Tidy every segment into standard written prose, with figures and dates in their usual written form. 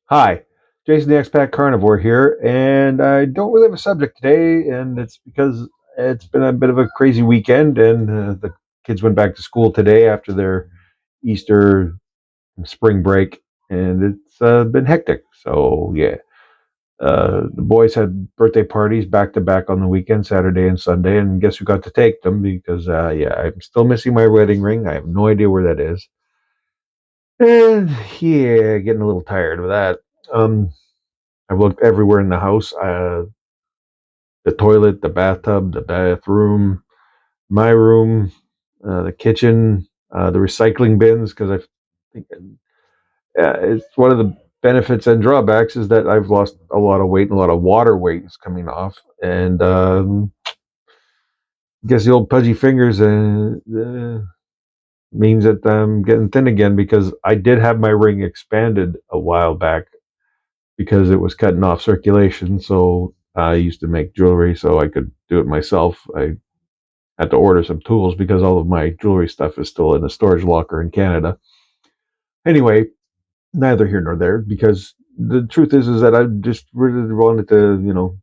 Hi, Jason the Expat Carnivore here, and I don't really have a subject today, and it's because it's been a bit of a crazy weekend, and the kids went back to school today after their Easter spring break, and it's been hectic. So yeah, the boys had birthday parties back to back on the weekend, Saturday and Sunday, and guess who got to take them? Because yeah, I'm still missing my wedding ring. I have no idea where that is, and yeah, getting a little tired of that. Um, I've looked everywhere in the house. The toilet, the bathtub, the bathroom, my room, the kitchen, the recycling bins, because I think it's one of the benefits and drawbacks is that I've lost a lot of weight and a lot of water weight is coming off. And I guess the old pudgy fingers means that I'm getting thin again because I did have my ring expanded a while back because it was cutting off circulation. So I used to make jewelry so I could do it myself. I had to order some tools because all of my jewelry stuff is still in a storage locker in Canada. Anyway, neither here nor there because the truth is that I just really wanted to,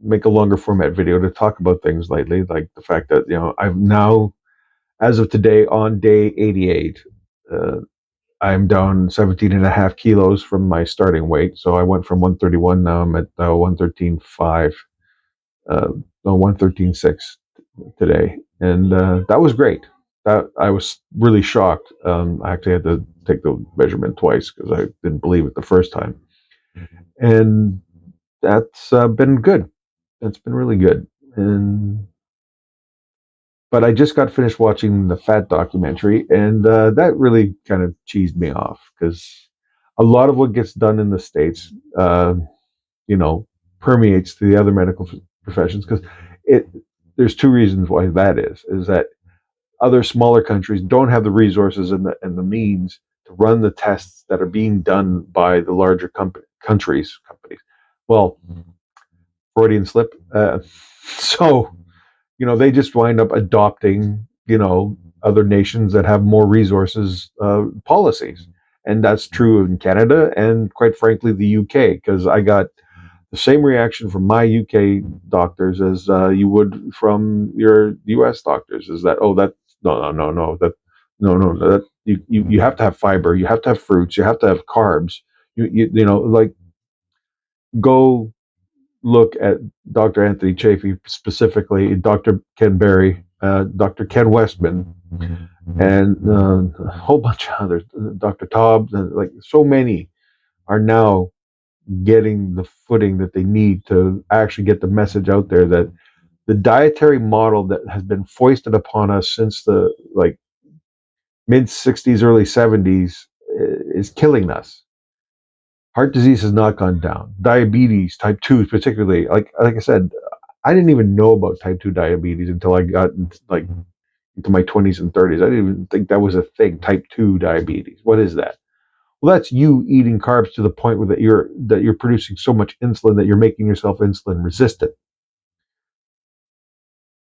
make a longer format video to talk about things lately, like the fact that, I've now, as of today, on day 88, uh, I'm down 17 and a half kilos from my starting weight. So I went from 131. Now I'm at 113.5, uh, no, 113.6 today. And that was great. That I was really shocked. I actually had to take the measurement twice because I didn't believe it the first time. And that's been good. That's been really good. And but I just got finished watching the fat documentary, and that really kind of cheesed me off because a lot of what gets done in the states, you know, permeates to the other medical professions because it. There's two reasons why that is that other smaller countries don't have the resources and the means to run the tests that are being done by the larger companies. Well, Freudian slip. So they just wind up adopting, other nations that have more resources policies. And that's true in Canada and, quite frankly, the UK, because I got the same reaction from my UK doctors as you would from your US doctors is that, oh, that, no, that, no, that you have to have fiber, you have to have fruits, you have to have carbs. Like, go look at Dr. Anthony Chafee specifically, Dr. Ken Berry, Dr. Ken Westman, and a whole bunch of others, Dr. Taub, like so many are now getting the footing that they need to actually get the message out there that the dietary model that has been foisted upon us since the mid 60s, early 70s is killing us. Heart disease has not gone down. Diabetes, type 2 particularly, like I said, I didn't even know about type 2 diabetes until I got into my 20s and 30s. I didn't even think that was a thing, type 2 diabetes. What is that? Well, that's you eating carbs to the point where that you're producing so much insulin that you're making yourself insulin resistant.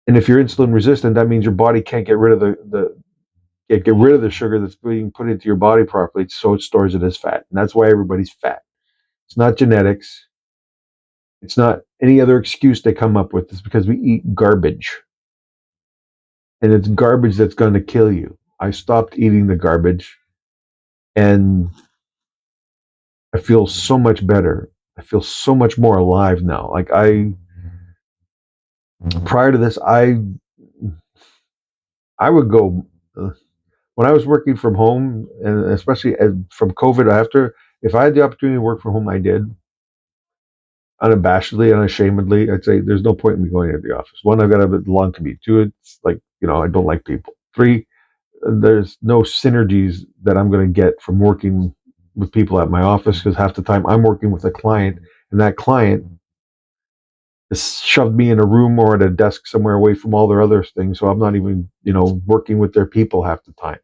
And if you're insulin resistant, that means your body can't get rid of the sugar that's being put into your body properly, so it stores it as fat. And that's why everybody's fat. It's not genetics. It's not any other excuse they come up with. It's because we eat garbage. And it's garbage that's going to kill you. I stopped eating the garbage and I feel so much better. I feel so much more alive now. Prior to this, I would go when I was working from home, and especially from COVID after. If I had the opportunity to work from home, I did unabashedly, unashamedly. I'd say there's no point in me going to the office. One, I've got a long commute. Two, it's like I don't like people. Three, there's no synergies that I'm going to get from working with people at my office because half the time I'm working with a client, and that client has shoved me in a room or at a desk somewhere away from all their other things. So I'm not even, working with their people half the time.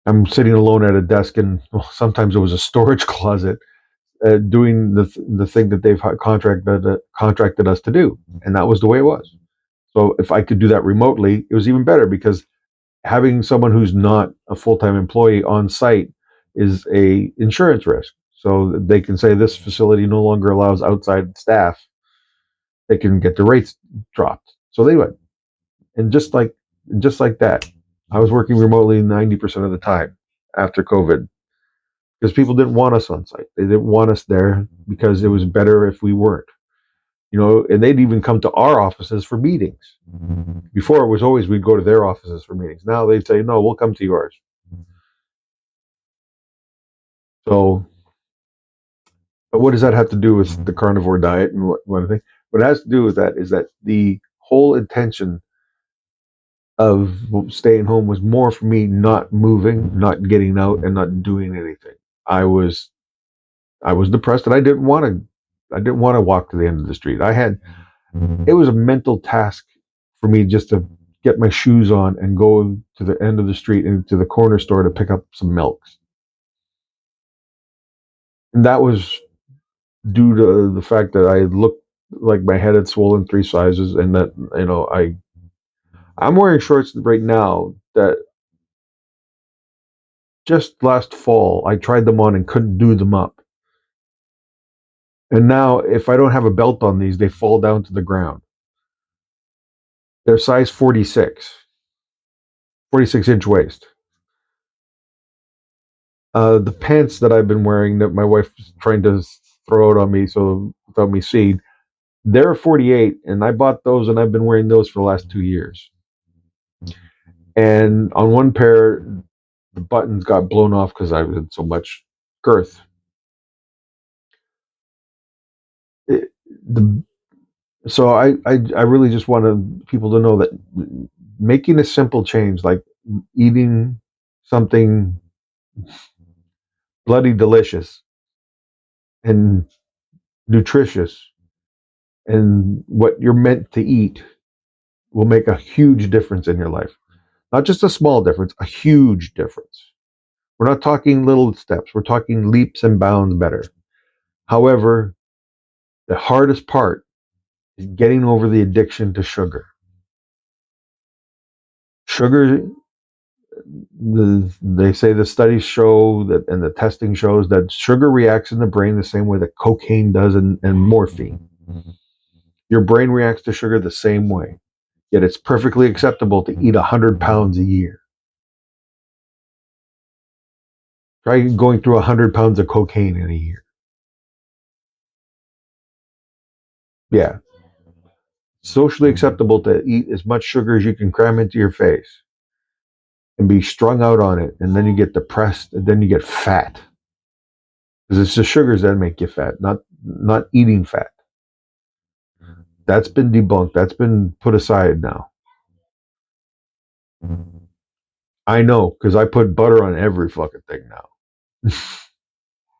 I'm sitting alone at a desk, and sometimes it was a storage closet, doing the thing that they've contracted us to do, and that was the way it was. So if I could do that remotely, it was even better because having someone who's not a full-time employee on site is a insurance risk. So they can say this facility no longer allows outside staff. They can get the rates dropped. So they went, and just like that, I was working remotely 90% of the time after COVID because people didn't want us on site. They didn't want us there because it was better if we weren't. And they'd even come to our offices for meetings. Before it was always we'd go to their offices for meetings. Now they'd say, no, we'll come to yours. So, but what does that have to do with the carnivore diet and what I think? What it has to do with that is that the whole intention of staying home was more for me not moving, not getting out, and not doing anything. I was I was depressed, and I didn't want to walk to the end of the street. It was a mental task for me just to get my shoes on and go to the end of the street and to the corner store to pick up some milks. And that was due to the fact that I looked like my head had swollen 3 sizes, and that I'm wearing shorts right now that just last fall I tried them on and couldn't do them up. And now if I don't have a belt on these, they fall down to the ground. They're size 46 inch waist. The pants that I've been wearing that my wife is trying to throw out on me so without me seeing, they're 48, and I bought those and I've been wearing those for the last 2 years. And on one pair, the buttons got blown off because I had so much girth. So I really just wanted people to know that making a simple change, like eating something bloody delicious and nutritious and what you're meant to eat, will make a huge difference in your life. Not just a small difference, a huge difference. We're not talking little steps, we're talking leaps and bounds better. However, the hardest part is getting over the addiction to sugar. Sugar, they say the studies show that, and the testing shows that sugar reacts in the brain the same way that cocaine does and morphine. Your brain reacts to sugar the same way. Yet it's perfectly acceptable to eat 100 pounds a year. Try going through 100 pounds of cocaine in a year. Yeah. Socially acceptable to eat as much sugar as you can cram into your face and be strung out on it, and then you get depressed, and then you get fat. Because it's the sugars that make you fat, not eating fat. That's been debunked. That's been put aside now. I know, because I put butter on every fucking thing now.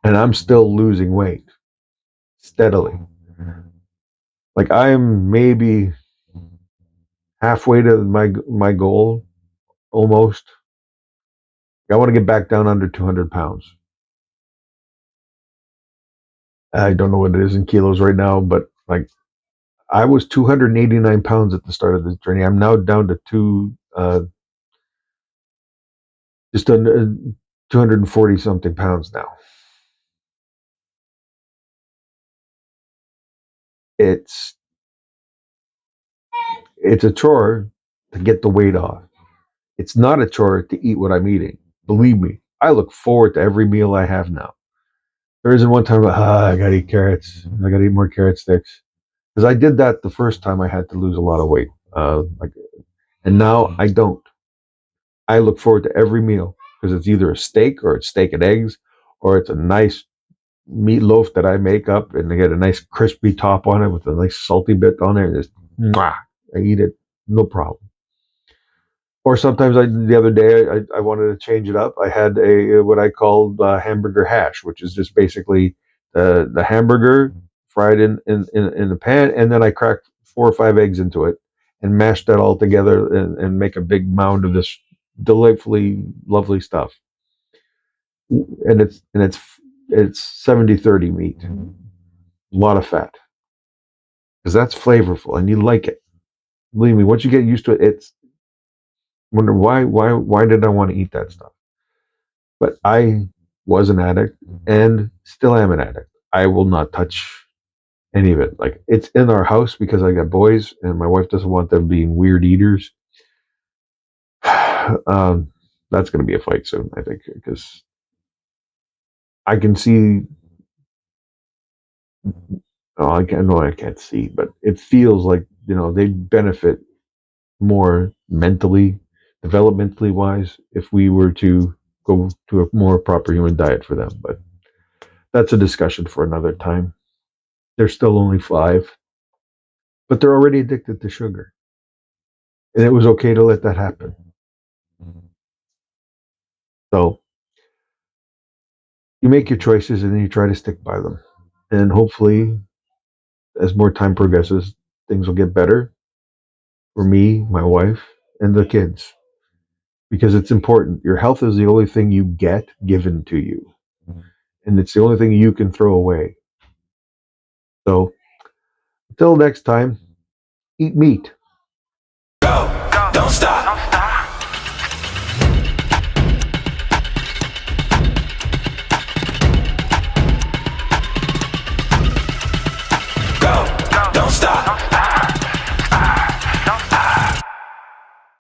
And I'm still losing weight steadily. Like I am maybe halfway to my goal, almost. I want to get back down under 200 pounds. I don't know what it is in kilos right now, but like I was 289 pounds at the start of this journey. I'm now down to just under 240 something pounds now. It's a chore to get the weight off. It's not a chore to eat what I'm eating. Believe me, I look forward to every meal I have now. There isn't one time I gotta eat carrots. I gotta eat more carrot sticks, because I did that the first time I had to lose a lot of weight. And now I don't. I look forward to every meal because it's either a steak or it's steak and eggs, or it's a nice meatloaf that I make up and I get a nice crispy top on it with a nice salty bit on it. And just I eat it, no problem. Or sometimes the other day I wanted to change it up. I had a what I called hamburger hash, which is just basically the hamburger fried in the pan, and then I cracked 4 or 5 eggs into it and mashed that all together and make a big mound of this delightfully lovely stuff. And it's 70-30 meat, a lot of fat, because that's flavorful and you like it. Believe me, once you get used to it, it's wonder why did I want to eat that stuff? But I was an addict, and still am an addict. I will not touch any of it. Like, it's in our house because I got boys, and my wife doesn't want them being weird eaters. That's going to be a fight soon, I think, because I can see. Oh, I can't see, but it feels like they benefit more mentally, developmentally wise, if we were to go to a more proper human diet for them. But that's a discussion for another time. They're still only 5, but they're already addicted to sugar, and it was okay to let that happen. So you make your choices and then you try to stick by them, and hopefully, as more time progresses, things will get better for me, my wife, and the kids. Because it's important. Your health is the only thing you get given to you, and it's the only thing you can throw away. So, until next time, eat meat. Go, don't stop.